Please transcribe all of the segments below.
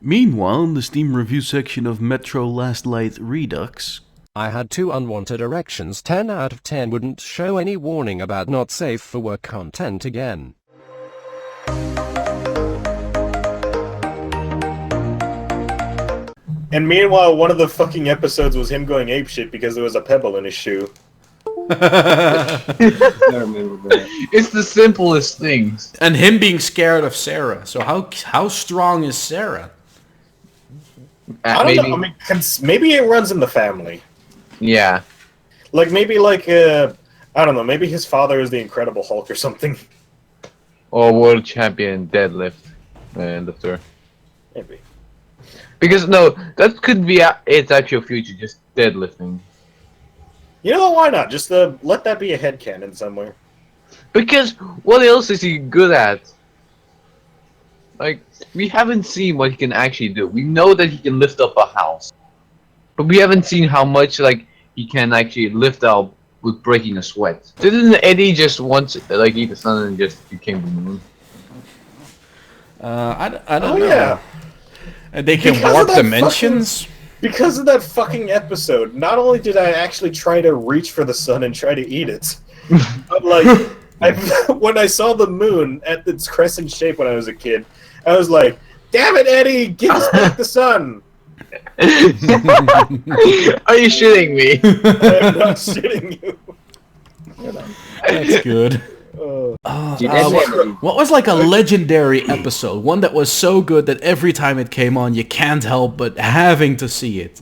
Meanwhile, in the Steam review section of Metro Last Light Redux, I had 2 unwanted erections. 10 out of 10 wouldn't show any warning about not safe for work content again. And meanwhile, one of the fucking episodes was him going apeshit because there was a pebble in his shoe. I remember that. It's the simplest things. And him being scared of Sarah. So how strong is Sarah? I don't know. I mean, maybe it runs in the family. Yeah. Like, maybe, like, I don't know, maybe his father is the Incredible Hulk or something. Or world champion deadlift. Lifter. Maybe. Because, no, that could be its actual future, just deadlifting. You know, why not? Just let that be a headcanon somewhere. Because, what else is he good at? Like, we haven't seen what he can actually do. We know that he can lift up a house. But we haven't seen how much, like, he can actually lift up with breaking a sweat. Didn't Eddy just once, like, eat the sun and just became the moon? I don't know. Yeah. And they can warp dimensions? Because of that fucking episode, not only did I actually try to reach for the sun and try to eat it, but, like, when I saw the moon at its crescent shape when I was a kid, I was like, damn it, Eddy, give us back the sun! Are you shitting me? I'm not shitting you. That's good. What was like a legendary episode? One that was so good that every time it came on, you can't help but having to see it.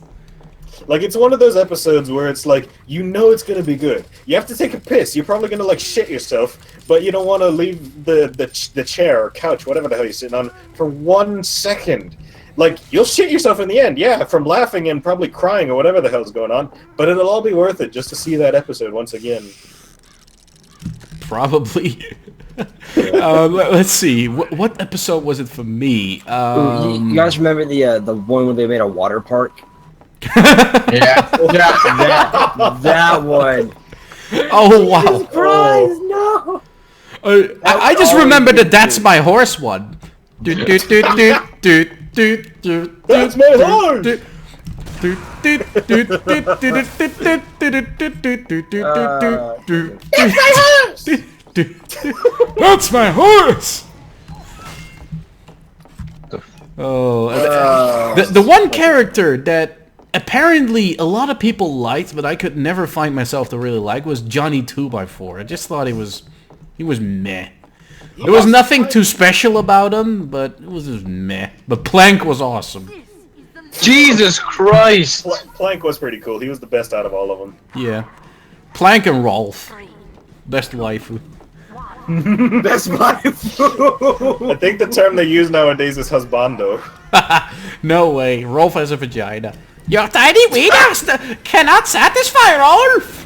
Like, it's one of those episodes where it's like, you know it's gonna be good. You have to take a piss. You're probably gonna, like, shit yourself, but you don't want to leave the chair or couch, whatever the hell you're sitting on, for 1 second. Like, you'll shit yourself in the end, yeah, from laughing and probably crying or whatever the hell's going on, but it'll all be worth it just to see that episode once again. Probably. Let's see. What episode was it for me? You guys remember the one where they made a water park? Yeah. That one. Oh, wow. Jesus Christ, no! I just remember the That's My Horse one. That's my horse! That's my horse! Oh, the one character that apparently a lot of people liked, but I could never find myself to really like, was Johnny 2x4. I just thought he was meh. There was nothing too special about him, but it was just meh. But Plank was awesome. Jesus Christ! Plank was pretty cool. He was the best out of all of them. Yeah. Plank and Rolf. Best waifu. That's waifu! I think the term they use nowadays is husbando. No way. Rolf has a vagina. Your tiny weenus cannot satisfy Rolf!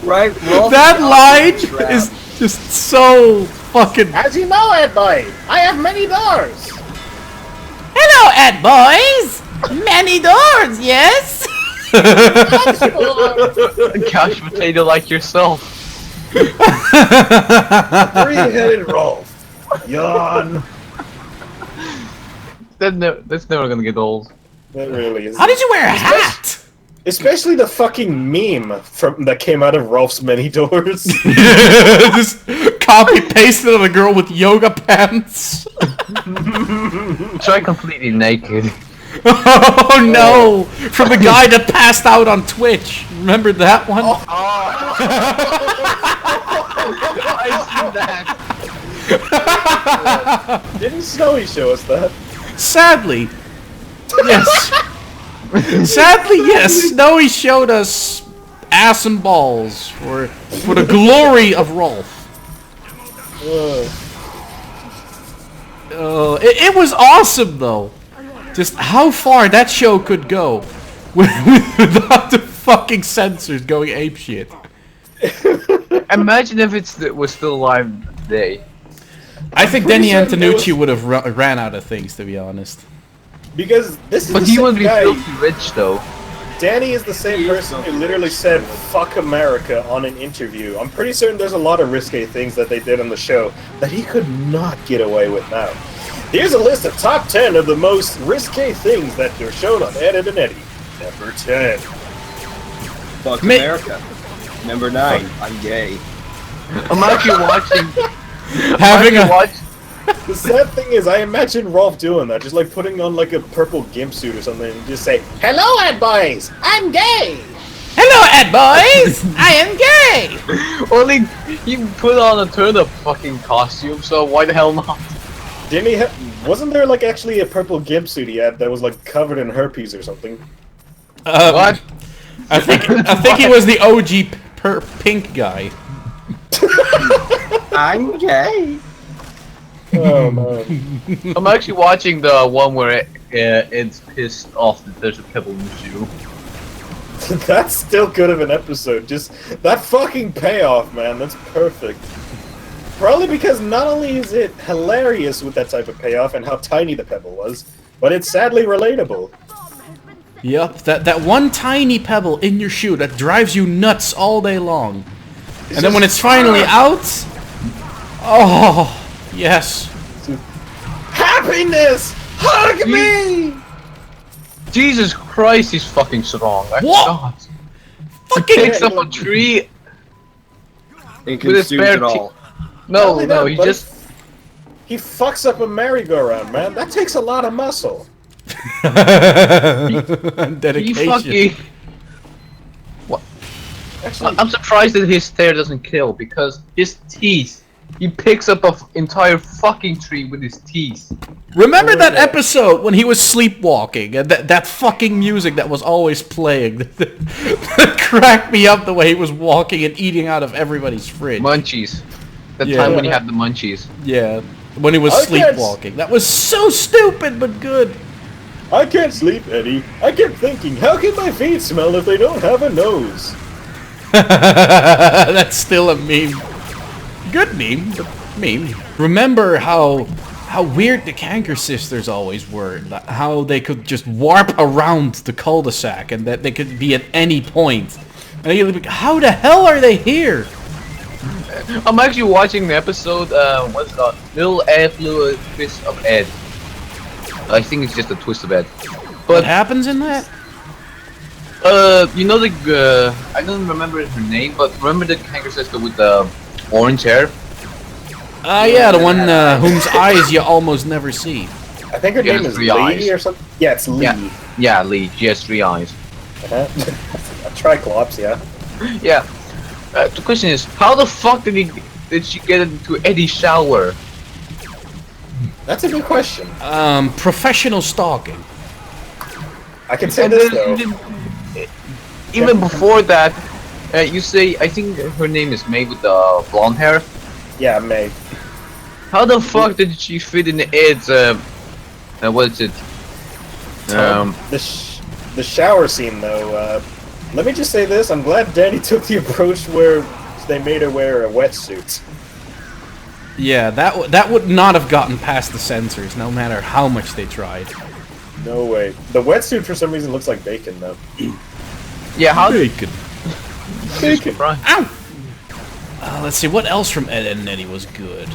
Right, Rolf. That line is just so fucking... As you know, Ed boy, I have many doors. Hello, Ed boys! Many doors, yes? Couch potato like yourself. Three-headed Rolf. Yawn. That's never gonna get old. That really is. How did you wear a hat? Especially the fucking meme that came out of Rolf's many doors. Just copy-pasted on a girl with yoga pants. Try completely naked. Oh no! From the guy that passed out on Twitch. Remember that one? I see that. Didn't Snowy show us that? Sadly. Yes. Sadly, yes. Snowy showed us ass and balls for the glory of Rolf. It was awesome, though. Just how far that show could go without the fucking censors going apeshit. Imagine if it was still live today. I think Denny Antonucci would have ran out of things, to be honest. Because this is But the he same would be guy. filthy rich, though. Danny is the same person who literally said "fuck America" on an interview. I'm pretty certain there's a lot of risque things that they did on the show that he could not get away with now. Here's a list of top 10 of the most risque things that are shown on Eddy and Eddy. Number 10. Fuck America. Number 9. I'm gay. I'm actually watching. Having a The sad thing is, I imagine Rolf doing that, just like putting on like a purple gimp suit or something and just say, "Hello, Ed boys, I'm gay." hello, Ed boys. I am gay. Only he put on a turnip fucking costume, so why the hell not? Didn't he? Wasn't there like actually a purple gimp suit he had that was like covered in herpes or something? What? I think he was the OG pink guy. I'm gay. Oh man. I'm actually watching the one where it's pissed off that there's a pebble in the shoe. That's still good of an episode. Just that fucking payoff, man. That's perfect. Probably because not only is it hilarious with that type of payoff and how tiny the pebble was, but it's sadly relatable. Yep, that one tiny pebble in your shoe that drives you nuts all day long. And then when it's finally out, oh, yes. Happiness! Hug me! Jesus Christ, he's fucking strong. I What? forgot. He Fucking picks up a tree. And With his consumes bare it all. Not No, only no, that, he but just. he fucks up a merry-go-round, man. That takes a lot of muscle. He dedication. fucking. Actually, I'm surprised that his stare doesn't kill because his teeth. He picks up an entire fucking tree with his teeth. Remember that episode when he was sleepwalking and that fucking music that was always playing that cracked me up the way he was walking and eating out of everybody's fridge. Munchies. The Yeah. time when he had the munchies. Yeah, when he was I can't sleepwalking. That was so stupid but good. I can't sleep, Eddie. I kept thinking, how can my feet smell if they don't have a nose? That's still a meme. Good meme, but meme. Remember how weird the Canker Sisters always were. How they could just warp around the cul-de-sac and that they could be at any point. And you'd be like, how the hell are they here? I'm actually watching the episode, what's it called? Little Ed, Little Twist of Ed. I think it's just a twist of Ed. What But, happens in that? you know the, I don't remember her name, but remember the Kangaroo sister with the orange hair? Yeah, the one whose eyes you almost never see. I think her Yeah, name is 3 Lee eyes. or something. Yeah, it's Lee. Yeah, Lee. She has 3 eyes. A Triclops, yeah. Yeah. The question is, how the fuck did she get into Eddie's shower? That's a good question. Professional stalking. I can say And this then though. even before that, you say, I think her name is May with the blonde hair. Yeah, May. How the fuck did she fit in Ed's, what is it? The shower scene though. Let me just say this: I'm glad Danny took the approach where they made her wear a wetsuit. Yeah, that would not have gotten past the censors, no matter how much they tried. No way. The wetsuit for some reason looks like bacon though. Yeah, how did Bacon. Bacon. Ow! Let's see, what else from Ed, and Eddy was good?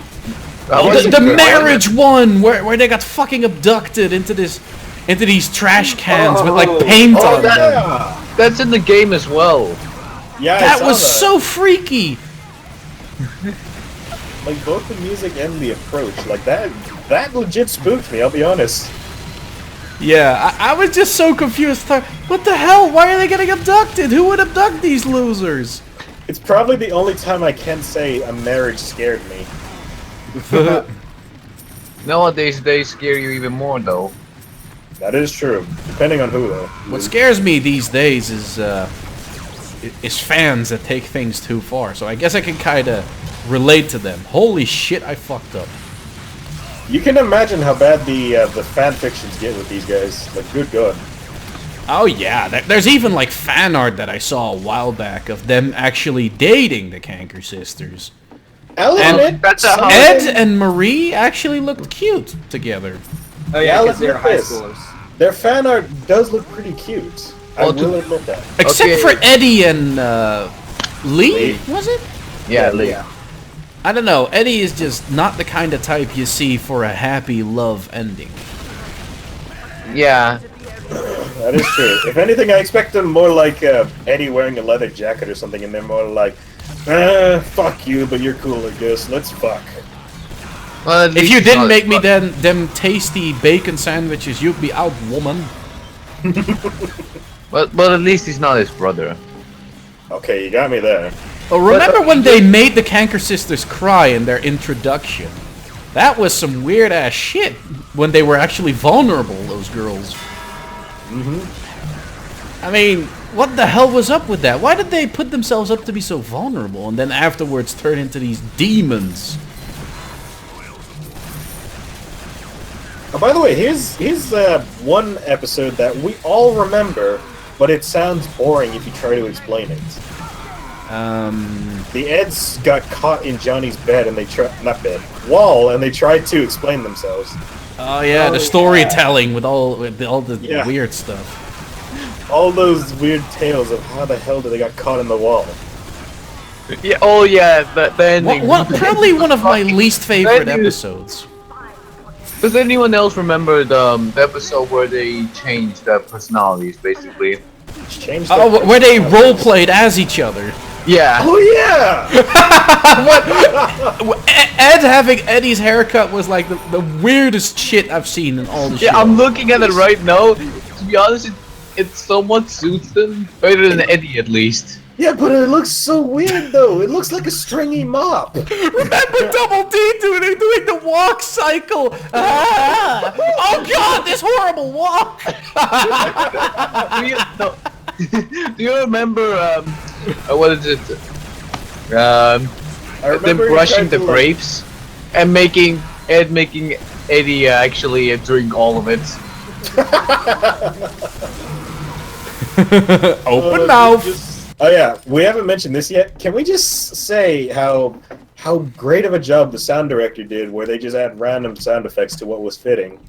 was The it good? marriage one, where they got fucking abducted into these trash cans with like paint on them. Yeah. That's in the game as well. Yeah, I That saw was so freaky. like both the music and the approach. Like that legit spooked me. I'll be honest. Yeah, I was just so confused. What the hell? Why are they getting abducted? Who would abduct these losers? It's probably the only time I can say a marriage scared me. Nowadays, they scare you even more, though. That is true. Depending on who though. What scares me these days is fans that take things too far. So I guess I can kind of relate to them. Holy shit, I fucked up. You can imagine how bad the fan fictions get with these guys. Like, good god. Oh yeah, there's even like fan art that I saw a while back of them actually dating the Canker Sisters. I'll And admit, that's some of Ed them- and Marie actually looked cute together. Oh Yeah, yeah, I'll because they're admit high this. schoolers. Their fan art does look pretty cute. I Well, will admit that. Except Okay. for Eddie and Lee, Lee. was it? Yeah, Lee. I don't know. Eddie is just not the kind of type you see for a happy love ending. Yeah. That is true. If anything, I expect him more like Eddie wearing a leather jacket or something, and they're more like, fuck you, but you're cool, I guess. Let's fuck. Well, at If least you it's didn't not make his me brother. them tasty bacon sandwiches, you'd be out, woman. But at least he's not his brother. Okay, you got me there. Oh, remember when they made the Canker Sisters cry in their introduction? That was some weird ass shit. When they were actually vulnerable, those girls. I mean, what the hell was up with that? Why did they put themselves up to be so vulnerable and then afterwards turn into these demons? Oh, by the way, here's one episode that we all remember, but it sounds boring if you try to explain it. The Eds got caught in Johnny's bed, and they wall, and they tried to explain themselves. Oh yeah, the storytelling with all the Yeah. weird stuff. All those weird tales of how the hell did they got caught in the wall. Yeah. Oh yeah. The ending. Probably one of my least favorite That is- episodes. Does anyone else remember the episode where they changed their personalities, basically? Changed Oh, where they role played as each other. Yeah. Oh yeah! Ed having Eddie's haircut was like the weirdest shit I've seen in all the Yeah, show. I'm looking at it right now. To be honest, it somewhat suits them better than Eddie, at least. Yeah, but it looks so weird though. It looks like a stringy mop. Remember Double D doing the walk cycle? Ah! Oh god, this horrible walk! Do you remember what is it? I Them remember he brushing tried the to, grapes and making Eddie actually drink all of it. Open mouth. Oh yeah, we haven't mentioned this yet. Can we just say how great of a job the sound director did, where they just add random sound effects to what was fitting?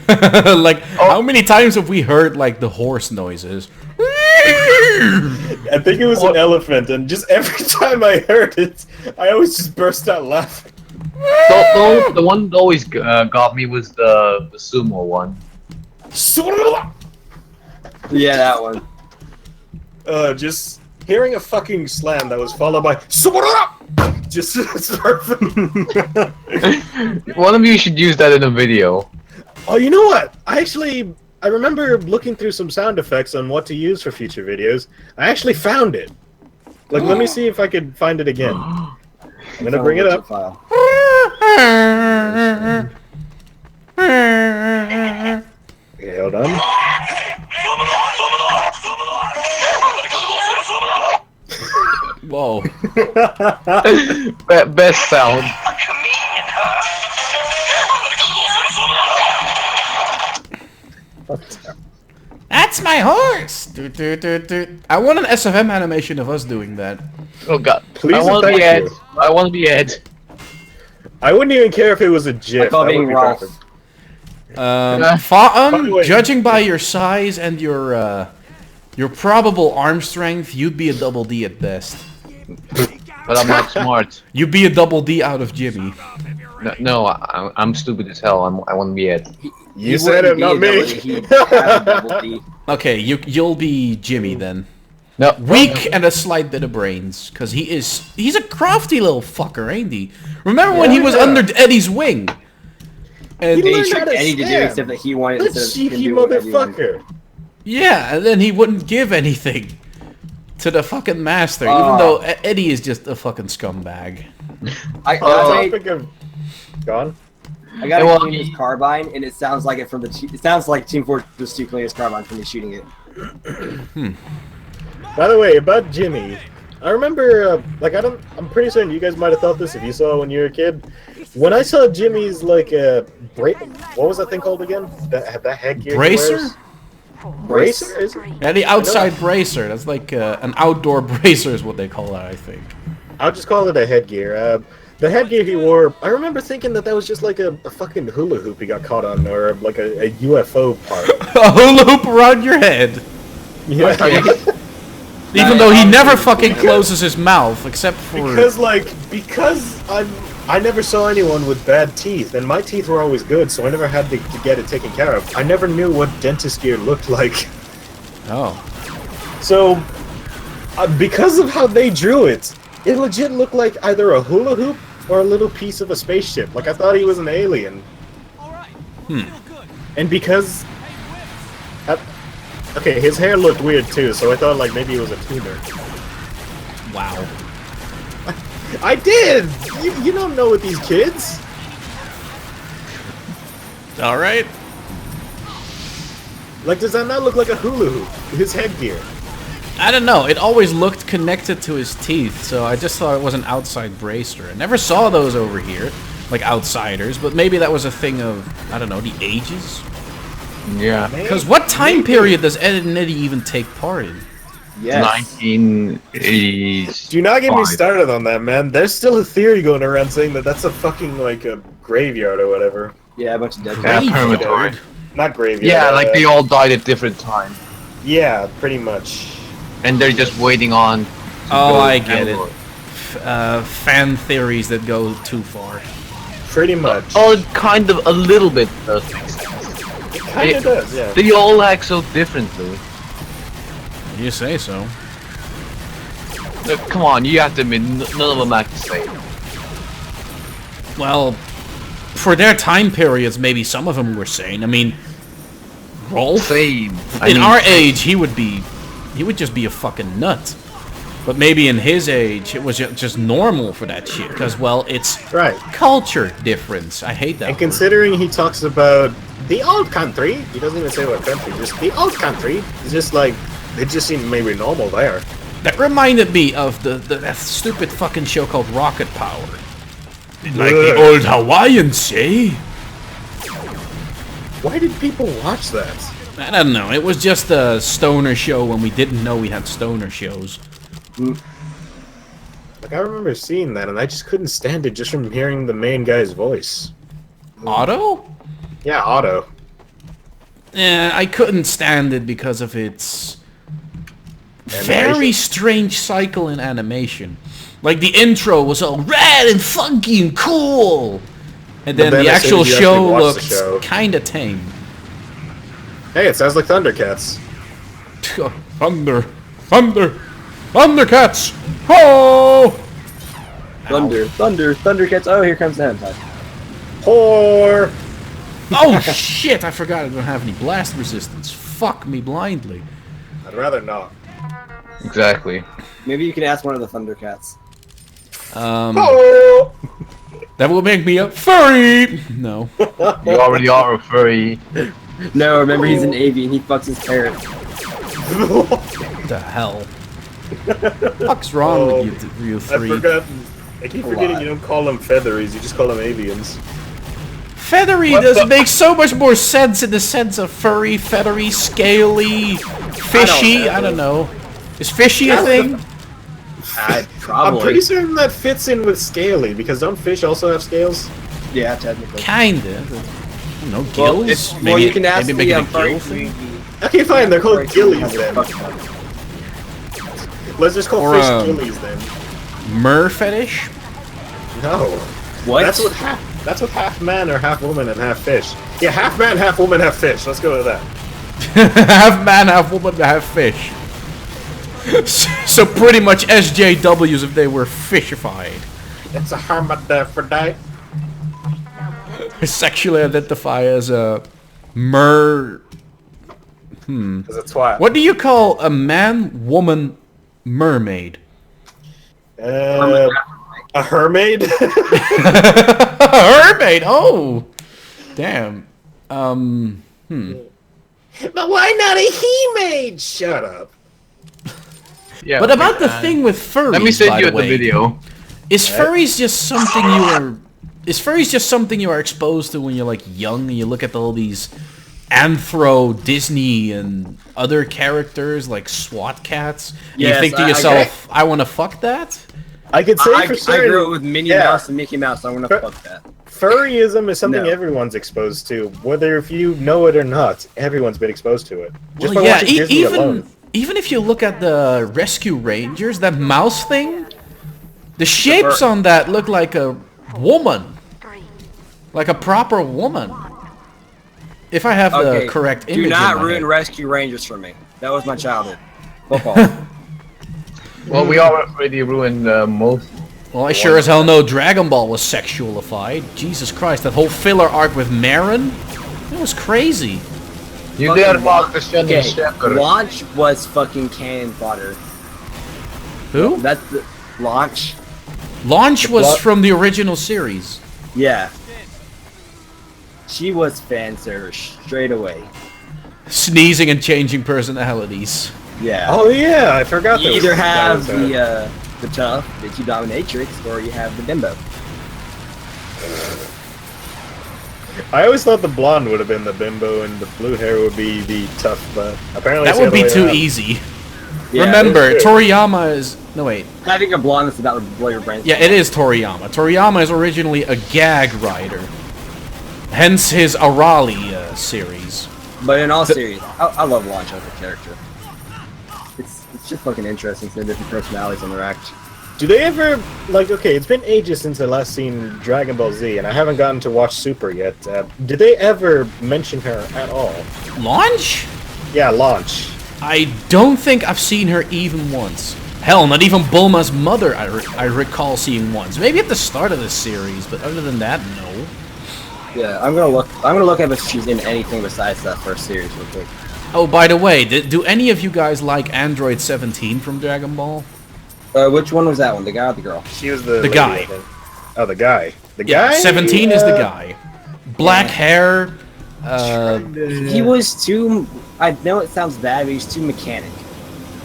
Like, how many times have we heard like the horse noises? I think it was an elephant, and just every time I heard it, I always just burst out laughing. The one that always got me was the sumo one. Yeah, that one. Just hearing a fucking slam that was followed by just it's perfect. One of you should use that in a video. Oh, you know what? I remember looking through some sound effects on what to use for future videos. I actually found it. Like, let me see if I could find it again. I'm gonna bring it up. File. Okay, hold on. Whoa. Best sound. That's my horse! Do, do, do, do. I want an SFM animation of us doing that. Oh god. Please I want to and be thank Ed. you. I want to be Ed. I wouldn't even care if it was a GIF. I call That being would be Ralph. perfect. By Fa'an, the way- judging by your size and your probable arm strength, you'd be a double D at best. But I'm not smart. You'd be a double D out of Jimmy. No, I'm stupid as hell. I want to be Ed. You said it, not me. He'd have a double D. Okay, you'll be Jimmy then. No, Weak and a slight bit of brains, cause he's a crafty little fucker, ain't he? Remember when he was Yeah. under Eddie's wing? And He He learned how tricked to Eddie to do stand. except that he wanted That to cheeky do what Eddie wanted. motherfucker. yeah, and then he wouldn't give anything to the fucking master, even Oh. though Eddie is just a fucking scumbag. I Topic of gone. got Well, a clean his carbine, and it sounds like it from the. It sounds like Team Fortress 2 clean his carbine from me shooting it. By the way, about Jimmy, I remember, I'm pretty certain you guys might have thought this if you saw it when you were a kid. When I saw Jimmy's, what was that thing called again? That headgear he Bracer? wears? Bracer? Is it? Yeah, the outside bracer. That's like an outdoor bracer is what they call that, I think. I'll just call it a headgear. The headgear he wore, I remember thinking that was just like a fucking hula hoop he got caught on, or like a UFO part. A hula hoop around your head. Yeah. Even though he never fucking closes his mouth, except for... Because I never saw anyone with bad teeth, and my teeth were always good, so I never had to get it taken care of. I never knew what dentist gear looked like. Oh. So, because of how they drew it, it legit looked like either a hula hoop or a little piece of a spaceship. Like, I thought he was an alien. And because... okay, his hair looked weird too, so I thought like maybe it was a tuner. Wow. I did! You don't know with these kids. Alright. Like, does that not look like a hula hoop? His headgear. I don't know, it always looked connected to his teeth, so I just thought it was an outside bracer. I never saw those over here, like outsiders, but maybe that was a thing of, I don't know, the ages? Yeah. Because what time period does Ed and Eddy even take part in? Yes. 1980s. Do not get me started on that, man. There's still a theory going around saying that that's a fucking, like, a graveyard or whatever. Yeah, a bunch of dead Yeah, people. permatory. Not graveyard. Yeah, like they all died at different times. Yeah, pretty much. And they're just waiting on... Oh, I get it. Fan theories that go too far. Pretty much. Oh, it kind of, a little bit does make sense. It kind of does, yeah. They all act so differently. You say so. Look, come on, you have to admit, none of them act the same. Well, for their time periods, maybe some of them were sane. I mean, Rolf, Same. in our age, he would just be a fucking nut. But maybe in his age, it was just normal for that shit. Because, well, it's Right. culture difference. I hate that And word. considering he talks about the old country, he doesn't even say what country, just the old country. It's just like, it just seemed maybe normal there. That reminded me of that stupid fucking show called Rocket Power. Like the old Hawaiians say. Why did people watch that? I don't know. It was just a stoner show when we didn't know we had stoner shows. Like, I remember seeing that, and I just couldn't stand it just from hearing the main guy's voice. Otto? Yeah, Otto. I couldn't stand it because of its very Animation? strange cycle in animation. Like, the intro was all rad and funky and cool! And then then the as soon actual as you show actually watch the looked show- kinda tame. Hey, it sounds like Thundercats. Thundercats! Ho! Thundercats. Oh, here comes the hentai. Poor. Oh shit, I forgot I don't have any blast resistance. Fuck me blindly. I'd rather not. Exactly. Maybe you can ask one of the Thundercats. Oh! That will make me a furry! No. You already are a furry. No, remember he's an avian. He fucks his parrot. What the hell? What's wrong with you I've three? forgotten. I keep forgetting you don't call them featheries, you just call them avians. Feathery does make so much more sense in the sense of furry, feathery, scaly, fishy. I don't know. Is fishy a thing? I'm Probably. pretty certain that fits in with scaly, because don't fish also have scales? Yeah, technically. Kinda. I don't know, Well, gills? well, you can ask maybe make the it a furry gill thing? Okay, fine, they're called gillies Has a then. fuck bug. Let's just call Or, fish um, gillies then. Mer fetish? No. What? That's what half man or half woman and half fish. Yeah, half man, half woman, half fish. Let's go with that. Half man, half woman, half fish. So pretty much SJWs if they were fishified. It's a hermaphrodite. Sexually identify as a mer... It's a twat. What do you call a man, woman, mermaid? A hermaid? Mermaid! Oh! Damn. But why not a he-maid? Shut up. Yeah. But about the thing with furries, Let me by send you the the way, video. is furries just something you are... Is furries just something you are exposed to when you're like young and you look at all these Anthro, Disney, and other characters like SWAT cats? And Yes, you think to I yourself, I want to fuck that? I could say I for grew certain, up with Minnie yeah. Mouse and Mickey Mouse, so I'm gonna fuck that. furryism is something No. everyone's exposed to. Whether if you know it or not, everyone's been exposed to it. Just Well, by yeah, watching Disney alone. even if you look at the Rescue Rangers, that mouse thing, the shapes on that look like a woman. Like a proper woman. If I have the correct image. Do not in my ruin head. Rescue Rangers for me. That was my childhood. Football. Well, we already ruined most. Well, I sure as hell know Dragon Ball was sexualified. Jesus Christ, that whole filler arc with Marin, it was crazy. You dare walk the Shining Shepherd. Launch was fucking cannon fodder. Who? That's the Launch. Launch was from the original series. Yeah. She was fan service straight away. Sneezing and changing personalities. Yeah. Oh yeah, I forgot. You that either was- have that was, the tough, the two dominatrix, or you have the bimbo. I always thought the blonde would have been the bimbo and the blue hair would be the tough, but apparently That it's would the be other too way around. easy. Yeah, Remember, it's true. Toriyama is... No, wait. Having a blonde is about to blow your brains. Yeah, it is Toriyama. Toriyama is originally a gag writer. Hence his Arali series. But in all seriousness, I love Launch as a character. It's just fucking interesting seeing different personalities interact. Do they ever, like, okay, it's been ages since I last seen Dragon Ball Z, and I haven't gotten to watch Super yet. Did they ever mention her at all? Launch? Yeah, Launch. I don't think I've seen her even once. Hell, not even Bulma's mother I recall seeing once. Maybe at the start of the series, but other than that, no. Yeah, I'm gonna look at if she's in anything besides that first series real quick. Oh, by the way, do any of you guys like Android 17 from Dragon Ball? Which one was that one? The guy or the girl? She was the lady, guy. I think. Oh, the guy. The Yeah, guy? 17 is the guy. Black hair. He was too. I know it sounds bad, but he's too mechanic.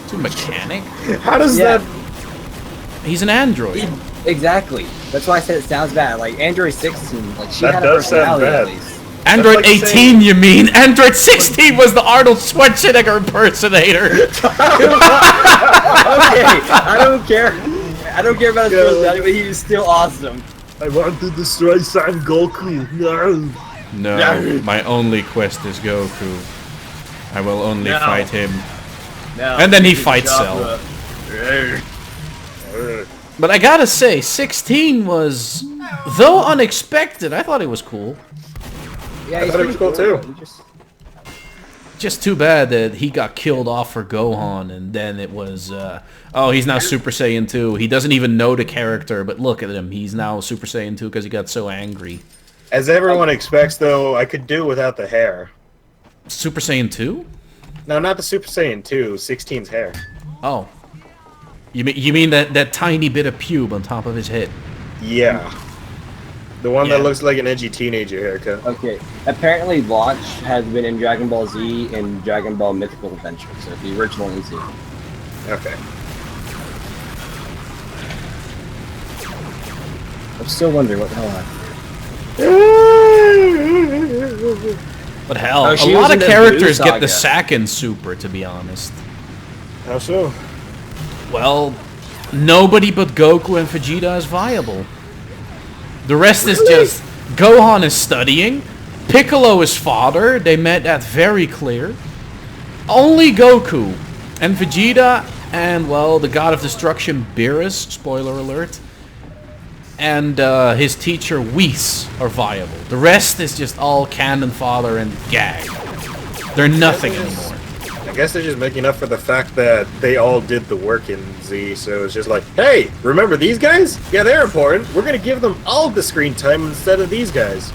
Too mechanic. How does Yeah. that... He's an android. Exactly. That's why I said it sounds bad. Like Android 16, like she That had a does sound personality at bad. least. Android like 18, saying- you mean? Android 16 was the Arnold Schwarzenegger impersonator. Okay, I don't care. I don't care about his personality, but he was still awesome. I want to destroy Son Goku. No. No, my only quest is Goku. I will only No. fight him. No, And then he fights Cell. But I gotta say, 16 was, though unexpected, I thought it was cool. Yeah, I he's thought it was pretty cool, too. He just- Just too bad that he got killed off for Gohan, and then it was, oh, he's now Super Saiyan 2. He doesn't even know the character, but look at him. He's now Super Saiyan 2 because he got so angry. As everyone expects, though, I could do without the hair. Super Saiyan 2? No, not the Super Saiyan 2, 16's hair. Oh. You mean that tiny bit of pube on top of his head? Yeah. The one Yeah. that looks like an edgy teenager haircut. Okay, apparently Launch has been in Dragon Ball Z and Dragon Ball Mythical Adventure, so the original is Z. Okay. I'm still wondering what the hell happened. But hell, Oh, a she lot was of in the characters Blue get the Saga. Saiyan Super, to be honest. How so? Well, nobody but Goku and Vegeta is viable. The rest is just Gohan is studying, Piccolo is fodder, they made that very clear. Only Goku and Vegeta and, well, the God of Destruction Beerus, spoiler alert, and his teacher Whis are viable. The rest is just all cannon fodder and gag. They're nothing anymore. I guess they're just making up for the fact that they all did the work in Z, so it's just like, hey, remember these guys? Yeah, they're important. We're gonna give them all the screen time instead of these guys.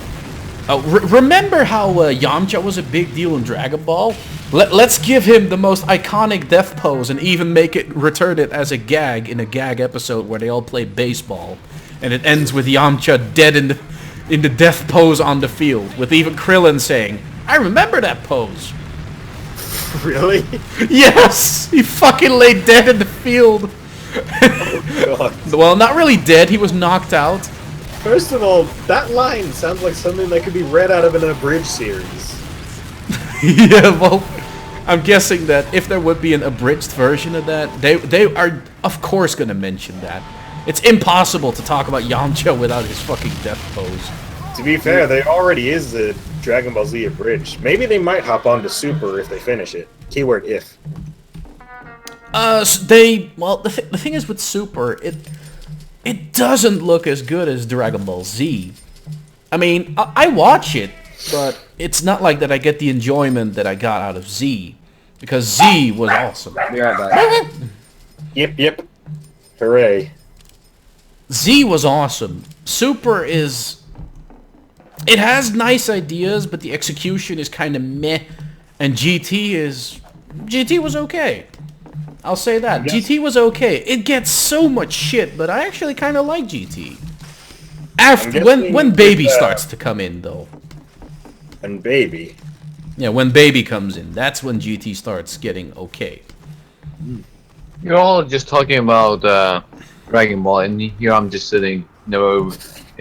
Oh, remember how Yamcha was a big deal in Dragon Ball? Let's give him the most iconic death pose and even return it as a gag in a gag episode where they all play baseball. And it ends with Yamcha dead in the death pose on the field, with even Krillin saying, I remember that pose. Really? Yes! He fucking lay dead in the field. God. Well, not really dead, he was knocked out. First of all, that line sounds like something that could be read out of an abridged series. Yeah, well, I'm guessing that if there would be an abridged version of that, they are of course gonna mention that. It's impossible to talk about Yamcha without his fucking death pose. To be fair, there already is a Dragon Ball Z abridged. Maybe they might hop on to Super if they finish it. Keyword if. The thing is with Super, it doesn't look as good as Dragon Ball Z. I mean, I watch it, but it's not like that I get the enjoyment that I got out of Z, because Z was awesome. Be right back. Yep. Hooray. Z was awesome. Super is... It has nice ideas, but the execution is kind of meh. And GT was okay. I'll say that. GT was okay. It gets so much shit, but I actually kind of like GT. When Baby starts to come in, though. And Baby. Yeah, when Baby comes in, that's when GT starts getting okay. You're all just talking about Dragon Ball, and here I'm just sitting, never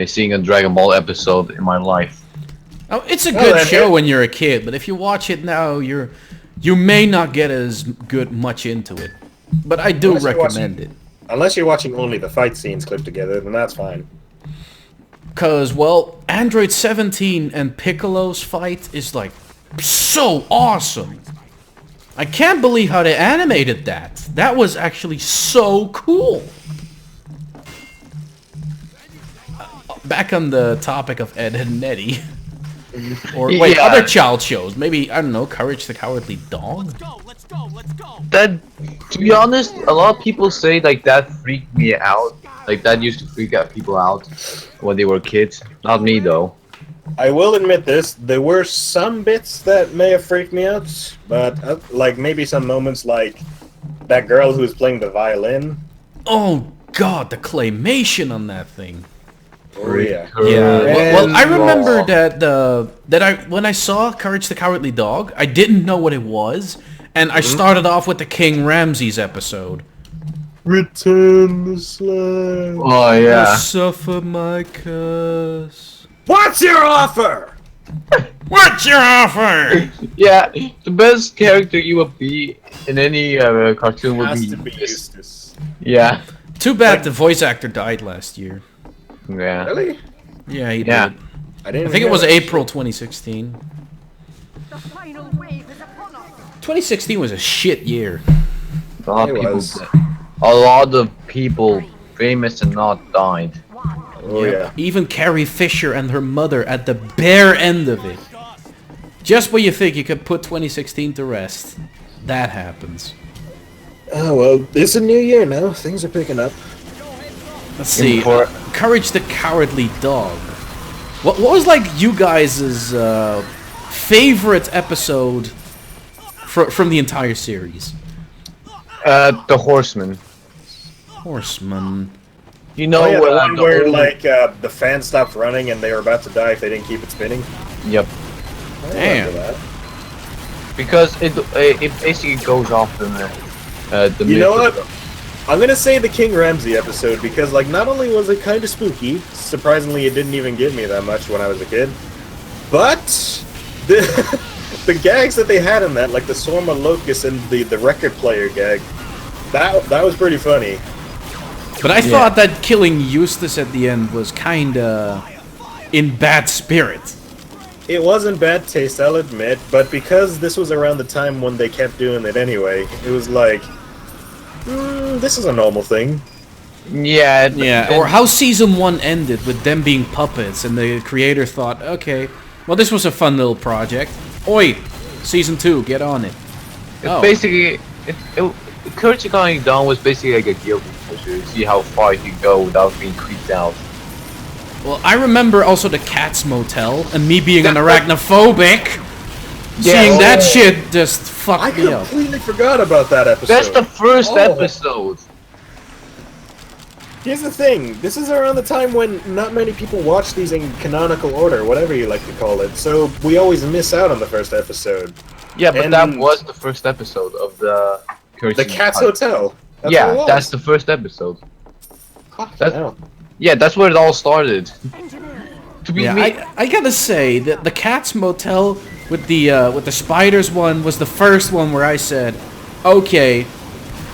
seeing a Dragon Ball episode in my life. Oh, it's a good show when you're a kid, but if you watch it now, you may not get as much into it. But I do recommend it. Unless you're watching only the fight scenes clipped together, then that's fine. Because, well, Android 17 and Piccolo's fight is, like, so awesome. I can't believe how they animated that. That was actually so cool. Back on the topic of Ed and Eddy. Or, wait, other child shows. Maybe, I don't know, Courage the Cowardly Dog? Let's go. That, to be honest, a lot of people say, like, that freaked me out. Like, that used to freak out people out when they were kids. Not me, though. I will admit this, there were some bits that may have freaked me out, but, like, maybe some moments like that girl who was playing the violin. Oh, God, the claymation on that thing. Oh, yeah. Yeah. Well, I remember that when I saw Courage the Cowardly Dog, I didn't know what it was, and I started off with the King Ramses episode. Return the slave. Oh, yeah. Suffer my curse. What's your offer? What's your offer? Yeah, the best character you would be in any cartoon would Has be to be this. Eustace. Yeah. Too bad the voice actor died last year. Yeah. Really? Yeah, he Yeah. did. I didn't. I think it know was that. April 2016. The final wave is upon us. 2016 was a shit year. A lot It of people. was. A lot of people, famous and not, died. Oh yeah. Even Carrie Fisher and her mother at the bare end of it. Just when you think you could put 2016 to rest, that happens. Oh well, it's a new year now. Things are picking up. Let's see. Courage the Cowardly Dog. What was like you guys' favorite episode from the entire series? The Horseman. Horseman. You know, Oh yeah, the one the where old- like the fan stopped running and they were about to die if they didn't keep it spinning. Yep. I remember Damn. that. Because it basically goes off the You know myth what? I'm gonna say the King Ramsey episode because, like, not only was it kind of spooky, surprisingly, it didn't even get me that much when I was a kid, but the the gags that they had in that, like the Sorma Locust and the record player gag, that was pretty funny. But I thought that killing Eustace at the end was kinda in bad spirit. It wasn't bad taste, I'll admit, but because this was around the time when they kept doing it anyway, it was like, this is a normal thing. Yeah. Yeah, or how season 1 ended with them being puppets and the creator thought, okay, well this was a fun little project. Oi, season 2, get on it. It's basically Courage the Cowardly Dog was basically like a guilty pleasure to see how far you could go without being creeped out. Well, I remember also the Cat's Motel, and me being an arachnophobic, Yeah, seeing that oh. shit just fucked I me up. completely forgot about that episode. That's the first Oh. episode. Here's the thing, this is around the time when not many people watch these in canonical order, whatever you like to call it, so we always miss out on the first episode. Yeah, but And- that was the first episode of the Courage The the Cat's Cowardly- Hotel. That's Yeah, what it was. that's the first episode. Fuck, that's- hell. Yeah, that's where it all started. To be Yeah, I gotta say that the Cat's Motel with the spiders one was the first one where I said, okay,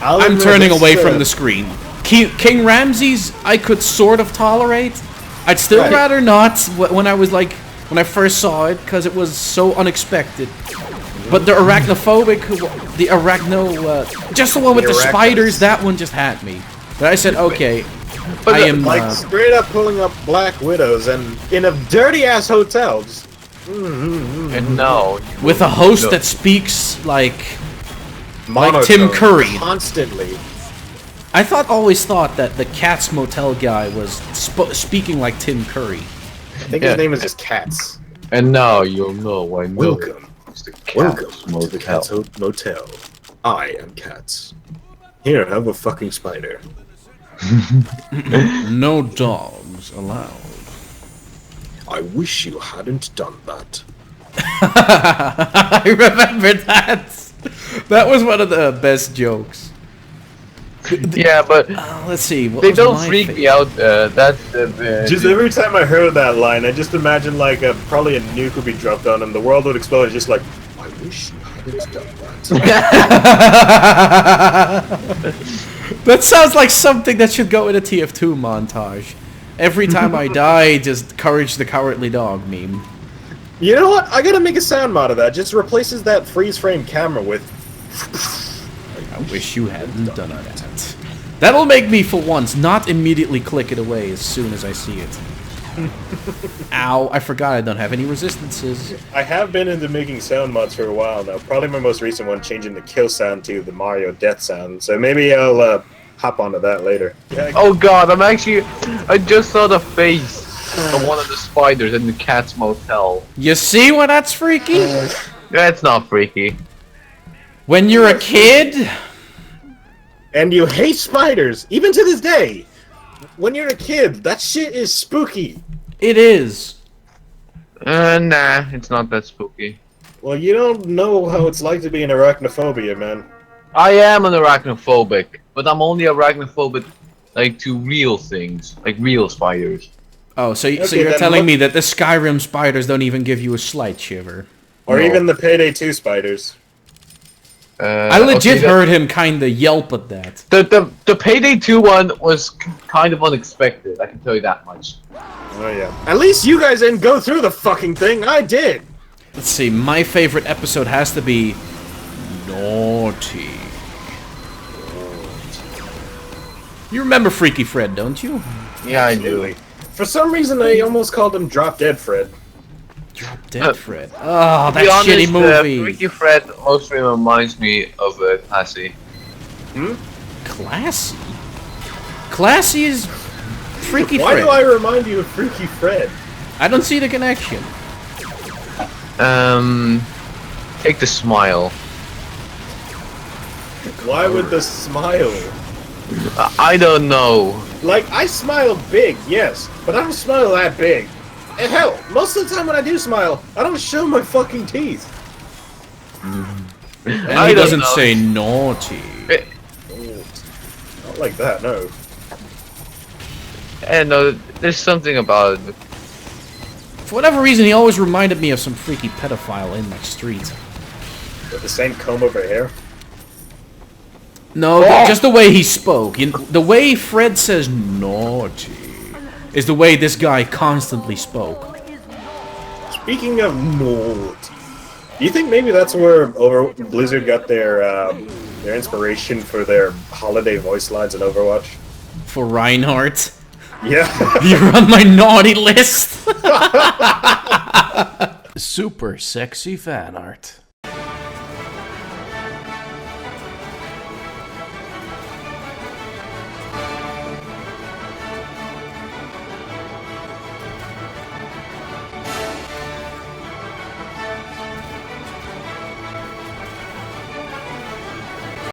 I'll I'm admit turning it's, away from the screen. King Ramses, I could sort of tolerate. I'd still Right. rather not when I first saw it because it was so unexpected. But the arachnophobic, the just the one with the arachnids. spiders, that one just had me. But I said, okay, But I am, Like straight up pulling up Black Widows and in a dirty ass hotel. Just, And no. with a host No. that speaks like Tim monotone Curry. constantly. I always thought that the Cat's Motel guy was speaking like Tim Curry. I think Yeah. his name is just Cats. And now you'll know I know. Welcome. It's the Welcome Cat's to the Cats Motel. I am Cats. Here, have a fucking spider. No dogs allowed. I wish you hadn't done that. I remember that. That was one of the best jokes. Yeah, but Let's see. What they was don't my freak favorite? me out. That's the. Just every time I heard that line, I just imagine like probably a nuke would be dropped on and the world would explode. It's just like, I wish you hadn't done that. That sounds like something that should go in a TF2 montage. Every time I die, just Courage the Cowardly Dog meme. You know what? I gotta make a sound mod of that. Just replaces that freeze frame camera with. I wish you hadn't done that. That'll make me, for once, not immediately click it away as soon as I see it. Ow, I forgot I don't have any resistances. I have been into making sound mods for a while now. Probably my most recent one, changing the kill sound to the Mario death sound. So maybe I'll hop onto that later. Yeah, Oh god, I just saw the face of one of the spiders in the Cat's Motel. You see why that's freaky? That's not freaky. When you're a kid, and you hate spiders, even to this day. When you're a kid, that shit is spooky. it is. Nah, it's not that spooky. Well, you don't know how it's like to be an arachnophobia, man. I am an arachnophobic, but I'm only arachnophobic like to real things, like real spiders. Oh, so Okay, you're then telling look- me that the Skyrim spiders don't even give you a slight shiver? Or No. even the Payday 2 spiders. I legit okay, heard him kinda yelp at that. the Payday 2 one was kind of unexpected. I can tell you that much. Oh yeah. At least you guys didn't go through the fucking thing. I did. Let's see, my favorite episode has to be Naughty. You remember Freaky Fred, don't you? Yeah, I do. For some reason, I almost called him Drop Dead Fred. Dead Fred. Oh, To that be honest, shitty movie. Freaky Fred mostly reminds me of Classy. Classy? Classy is Freaky Why Fred. do I remind you of Freaky Fred? I don't see the connection. Take the smile. Why would the smile? I don't know. Like, I smile big, yes, but I don't smile that big. And hell, most of the time when I do smile, I don't show my fucking teeth. And I he don't doesn't know. say naughty. Not like that, no. And there's something about it. For whatever reason, he always reminded me of some freaky pedophile in my street. With the same comb over hair. No, just the way he spoke. The way Fred says naughty is the way this guy constantly spoke. Speaking of naughty, do you think maybe that's where Blizzard got their inspiration for their holiday voice lines in Overwatch? For Reinhardt. Yeah. You're on my naughty list. Super sexy fan art.